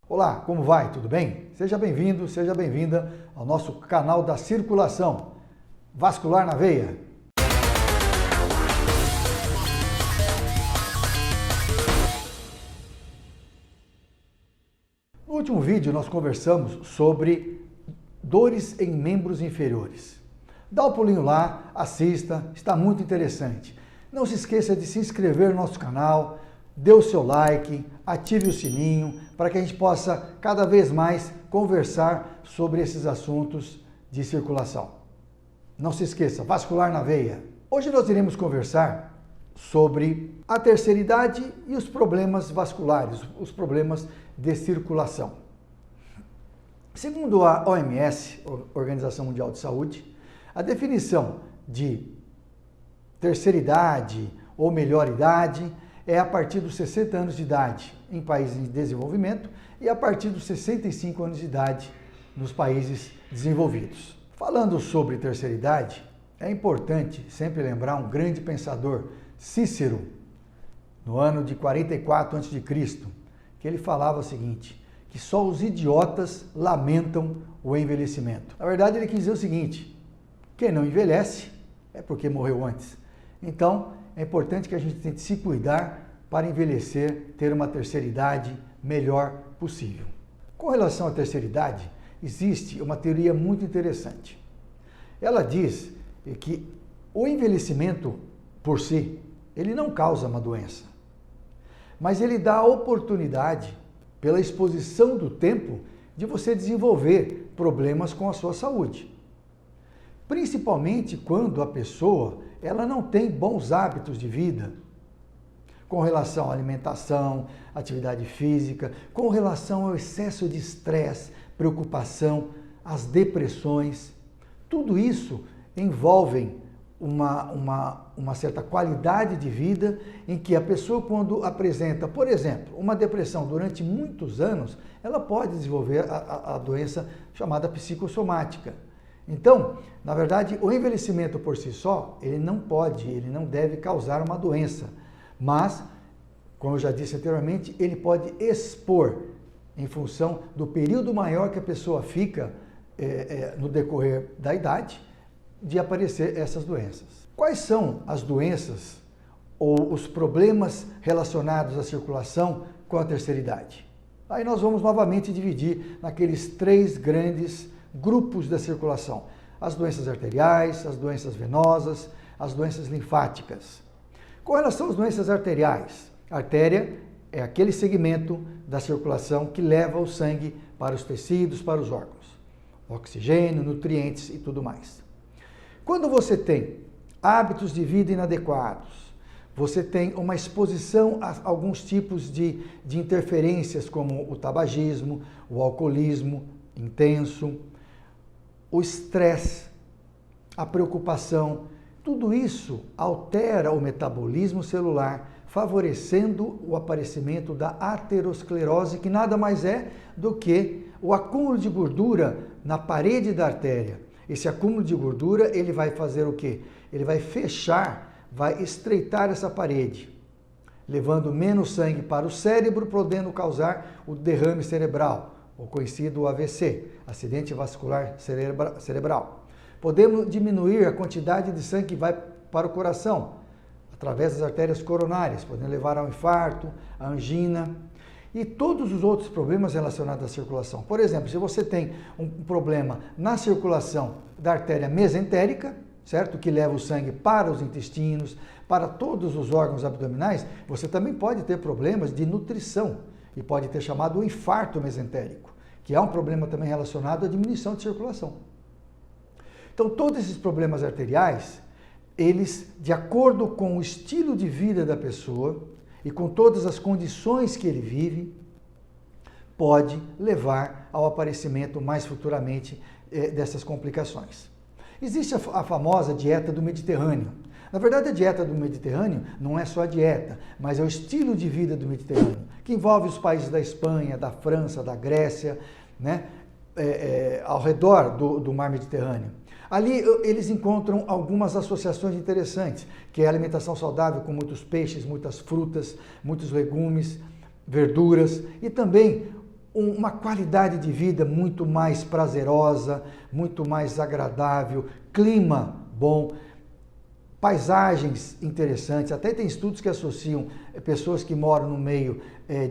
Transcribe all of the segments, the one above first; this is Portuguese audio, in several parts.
Olá, como vai? Tudo bem? Seja bem-vindo, seja bem-vinda ao nosso canal da circulação vascular na veia. No último vídeo nós conversamos sobre dores em membros inferiores. Dá um pulinho lá, assista, está muito interessante. Não se esqueça de se inscrever no nosso canal, dê o seu like, ative o sininho, para que a gente possa cada vez mais conversar sobre esses assuntos de circulação. Não se esqueça, vascular na veia. Hoje nós iremos conversar sobre a terceira idade e os problemas vasculares, os problemas de circulação. Segundo a OMS, Organização Mundial de Saúde, a definição de terceira idade ou melhor idade é a partir dos 60 anos de idade em países em desenvolvimento e a partir dos 65 anos de idade nos países desenvolvidos. Falando sobre terceira idade, é importante sempre lembrar um grande pensador, Cícero, no ano de 44 a.C., que ele falava o seguinte, que só os idiotas lamentam o envelhecimento. Na verdade, ele quis dizer o seguinte, quem não envelhece é porque morreu antes. Então, é importante que a gente tente se cuidar para envelhecer, ter uma terceira idade melhor possível. Com relação à terceira idade, existe uma teoria muito interessante. Ela diz que o envelhecimento por si, ele não causa uma doença, mas ele dá a oportunidade, pela exposição do tempo, de você desenvolver problemas com a sua saúde. Principalmente quando a pessoa ela não tem bons hábitos de vida com relação à alimentação, atividade física, com relação ao excesso de estresse, preocupação, as depressões. Tudo isso envolve uma certa qualidade de vida em que a pessoa, quando apresenta, por exemplo, uma depressão durante muitos anos, ela pode desenvolver a doença chamada psicossomática. Então, na verdade, o envelhecimento por si só, ele não deve causar uma doença, mas, como eu já disse anteriormente, ele pode expor, em função do período maior que a pessoa fica no decorrer da idade, de aparecer essas doenças. Quais são as doenças ou os problemas relacionados à circulação com a terceira idade? Aí nós vamos novamente dividir naqueles 3 grandes grupos da circulação, as doenças arteriais, as doenças venosas, as doenças linfáticas. Com relação às doenças arteriais, a artéria é aquele segmento da circulação que leva o sangue para os tecidos, para os órgãos, oxigênio, nutrientes e tudo mais. Quando você tem hábitos de vida inadequados, você tem uma exposição a alguns tipos de interferências, como o tabagismo, o alcoolismo intenso, o estresse, a preocupação, tudo isso altera o metabolismo celular, favorecendo o aparecimento da aterosclerose, que nada mais é do que o acúmulo de gordura na parede da artéria. Esse acúmulo de gordura, ele vai fazer o quê? Ele vai fechar, vai estreitar essa parede, levando menos sangue para o cérebro, podendo causar o derrame cerebral, o conhecido AVC, acidente vascular cerebral. Podemos diminuir a quantidade de sangue que vai para o coração, através das artérias coronárias, podendo levar ao infarto, à angina e todos os outros problemas relacionados à circulação. Por exemplo, se você tem um problema na circulação da artéria mesentérica, certo? Que leva o sangue para os intestinos, para todos os órgãos abdominais, você também pode ter problemas de nutrição e pode ter chamado o infarto mesentérico, que é um problema também relacionado à diminuição de circulação. Então, todos esses problemas arteriais, eles, de acordo com o estilo de vida da pessoa e com todas as condições que ele vive, pode levar ao aparecimento mais futuramente dessas complicações. Existe a famosa dieta do Mediterrâneo. Na verdade, a dieta do Mediterrâneo não é só a dieta, mas é o estilo de vida do Mediterrâneo, que envolve os países da Espanha, da França, da Grécia, né, ao redor do mar Mediterrâneo. Ali eles encontram algumas associações interessantes, que é a alimentação saudável com muitos peixes, muitas frutas, muitos legumes, verduras e também uma qualidade de vida muito mais prazerosa, muito mais agradável, clima bom, paisagens interessantes. Até tem estudos que associam pessoas que moram no meio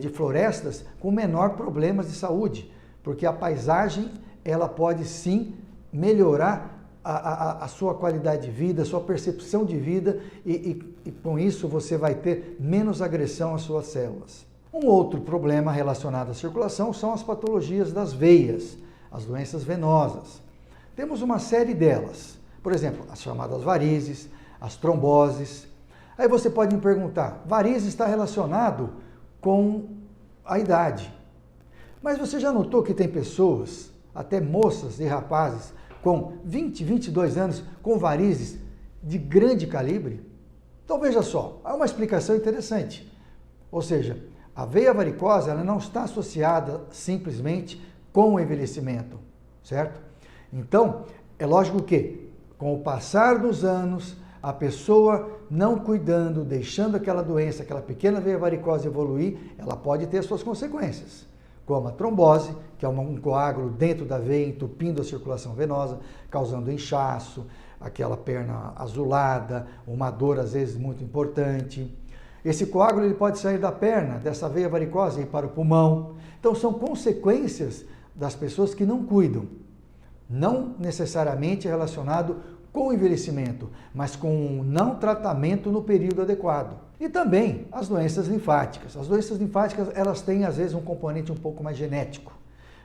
de florestas com menor problemas de saúde, porque a paisagem ela pode sim melhorar a sua qualidade de vida, a sua percepção de vida e com isso você vai ter menos agressão às suas células. Um outro problema relacionado à circulação são as patologias das veias, as doenças venosas. Temos uma série delas, por exemplo, as chamadas varizes, as tromboses. Aí você pode me perguntar, varizes está relacionado com a idade. Mas você já notou que tem pessoas, até moças e rapazes, com 20, 22 anos, com varizes de grande calibre? Então veja só, há uma explicação interessante. Ou seja, a veia varicosa ela não está associada simplesmente com o envelhecimento, certo? Então, é lógico que, com o passar dos anos, a pessoa não cuidando, deixando aquela doença, aquela pequena veia varicosa evoluir, ela pode ter suas consequências, como a trombose, que é um coágulo dentro da veia, entupindo a circulação venosa, causando inchaço, aquela perna azulada, uma dor às vezes muito importante. Esse coágulo ele pode sair da perna, dessa veia varicosa e ir para o pulmão. Então são consequências das pessoas que não cuidam, não necessariamente relacionado com o envelhecimento, mas com um não tratamento no período adequado. E também as doenças linfáticas. As doenças linfáticas, elas têm às vezes um componente um pouco mais genético,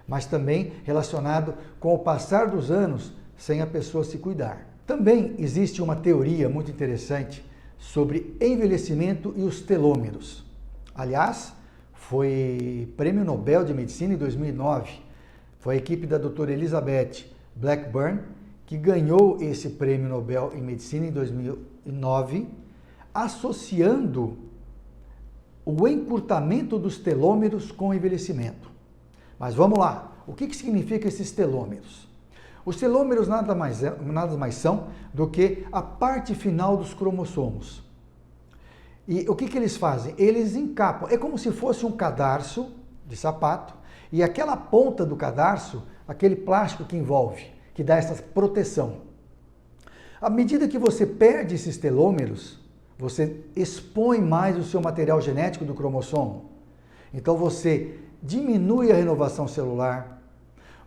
mas também relacionado com o passar dos anos sem a pessoa se cuidar. Também existe uma teoria muito interessante sobre envelhecimento e os telômeros. Aliás, foi Prêmio Nobel de Medicina em 2009. Foi a equipe da doutora Elizabeth Blackburn que ganhou esse Prêmio Nobel em Medicina em 2009, associando o encurtamento dos telômeros com o envelhecimento. Mas vamos lá, o que significa esses telômeros? Os telômeros nada mais são do que a parte final dos cromossomos. E o que eles fazem? Eles encapam, é como se fosse um cadarço de sapato, e aquela ponta do cadarço, aquele plástico que envolve, que dá essa proteção. À medida que você perde esses telômeros, você expõe mais o seu material genético do cromossomo. Então você diminui a renovação celular,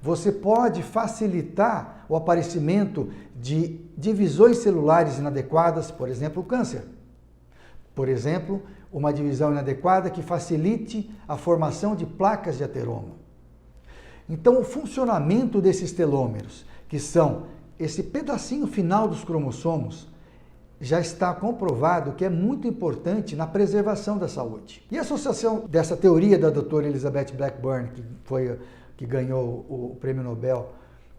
você pode facilitar o aparecimento de divisões celulares inadequadas, por exemplo, o câncer. Por exemplo, uma divisão inadequada que facilite a formação de placas de ateroma. Então, o funcionamento desses telômeros, que são esse pedacinho final dos cromossomos, já está comprovado que é muito importante na preservação da saúde. E a associação dessa teoria da doutora Elizabeth Blackburn, que ganhou o Prêmio Nobel,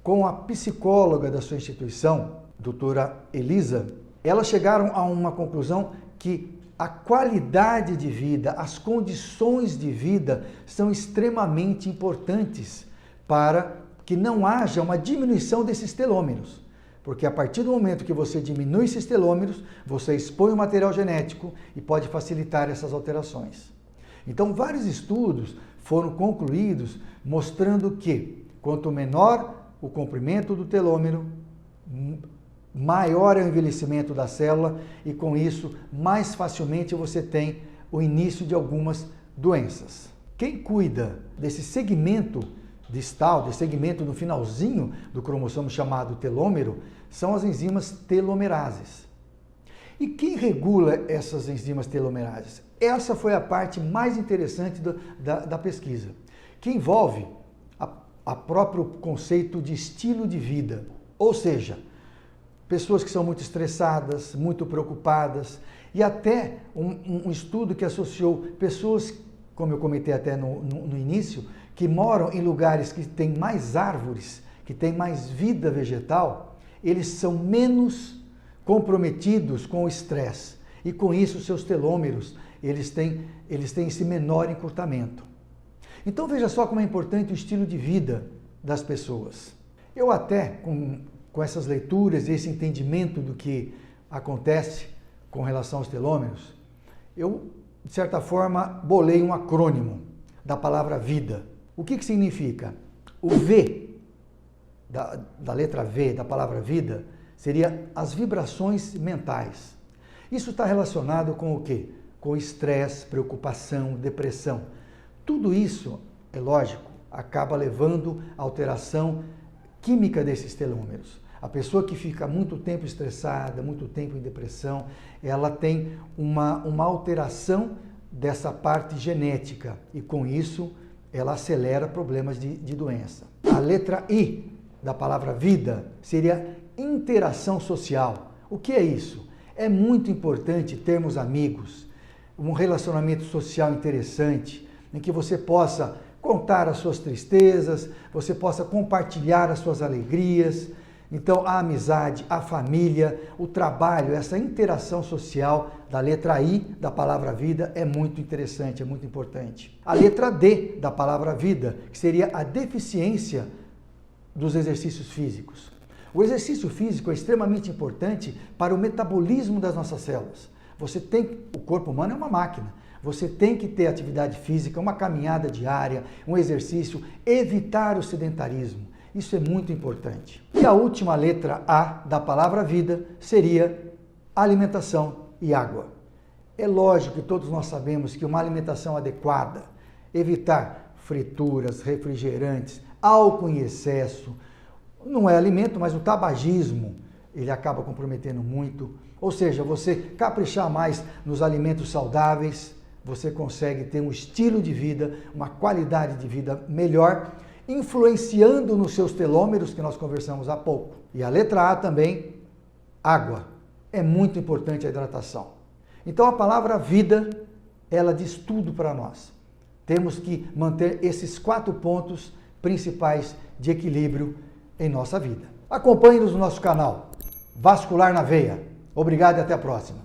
com a psicóloga da sua instituição, doutora Elisa, elas chegaram a uma conclusão que a qualidade de vida, as condições de vida são extremamente importantes para que não haja uma diminuição desses telômeros. Porque a partir do momento que você diminui esses telômeros, você expõe o material genético e pode facilitar essas alterações. Então, vários estudos foram concluídos mostrando que quanto menor o comprimento do telômero, maior é o envelhecimento da célula e com isso mais facilmente você tem o início de algumas doenças. Quem cuida desse segmento distal, desse segmento no finalzinho do cromossomo chamado telômero, são as enzimas telomerases. E quem regula essas enzimas telomerases? Essa foi a parte mais interessante da pesquisa, que envolve a próprio conceito de estilo de vida, ou seja, pessoas que são muito estressadas, muito preocupadas, e até um estudo que associou pessoas, como eu comentei até no início, que moram em lugares que têm mais árvores, que têm mais vida vegetal, eles são menos comprometidos com o estresse. E com isso, seus telômeros, eles têm esse menor encurtamento. Então veja só como é importante o estilo de vida das pessoas. Eu até, com essas leituras e esse entendimento do que acontece com relação aos telômeros, eu, de certa forma, bolei um acrônimo da palavra vida. O que significa? O V, da letra V, da palavra vida, seria as vibrações mentais. Isso está relacionado com o quê? Com estresse, preocupação, depressão. Tudo isso, é lógico, acaba levando à alteração química desses telômeros. A pessoa que fica muito tempo estressada, muito tempo em depressão, ela tem uma alteração dessa parte genética e com isso ela acelera problemas de doença. A letra I da palavra vida seria interação social. O que é isso? É muito importante termos amigos, um relacionamento social interessante, em que você possa contar as suas tristezas, você possa compartilhar as suas alegrias. Então, a amizade, a família, o trabalho, essa interação social da letra I da palavra vida é muito interessante, é muito importante. A letra D da palavra vida, que seria a deficiência dos exercícios físicos. O exercício físico é extremamente importante para o metabolismo das nossas células. O corpo humano é uma máquina. Você tem que ter atividade física, uma caminhada diária, um exercício, evitar o sedentarismo. Isso é muito importante. E a última letra A da palavra vida seria alimentação e água. É lógico que todos nós sabemos que uma alimentação adequada, evitar frituras, refrigerantes, álcool em excesso, não é alimento, mas o tabagismo, ele acaba comprometendo muito. Ou seja, você caprichar mais nos alimentos saudáveis, você consegue ter um estilo de vida, uma qualidade de vida melhor, influenciando nos seus telômeros, que nós conversamos há pouco. E a letra A também, água. É muito importante a hidratação. Então a palavra vida, ela diz tudo para nós. Temos que manter esses 4 pontos principais de equilíbrio em nossa vida. Acompanhe-nos no nosso canal Vascular na Veia. Obrigado e até a próxima.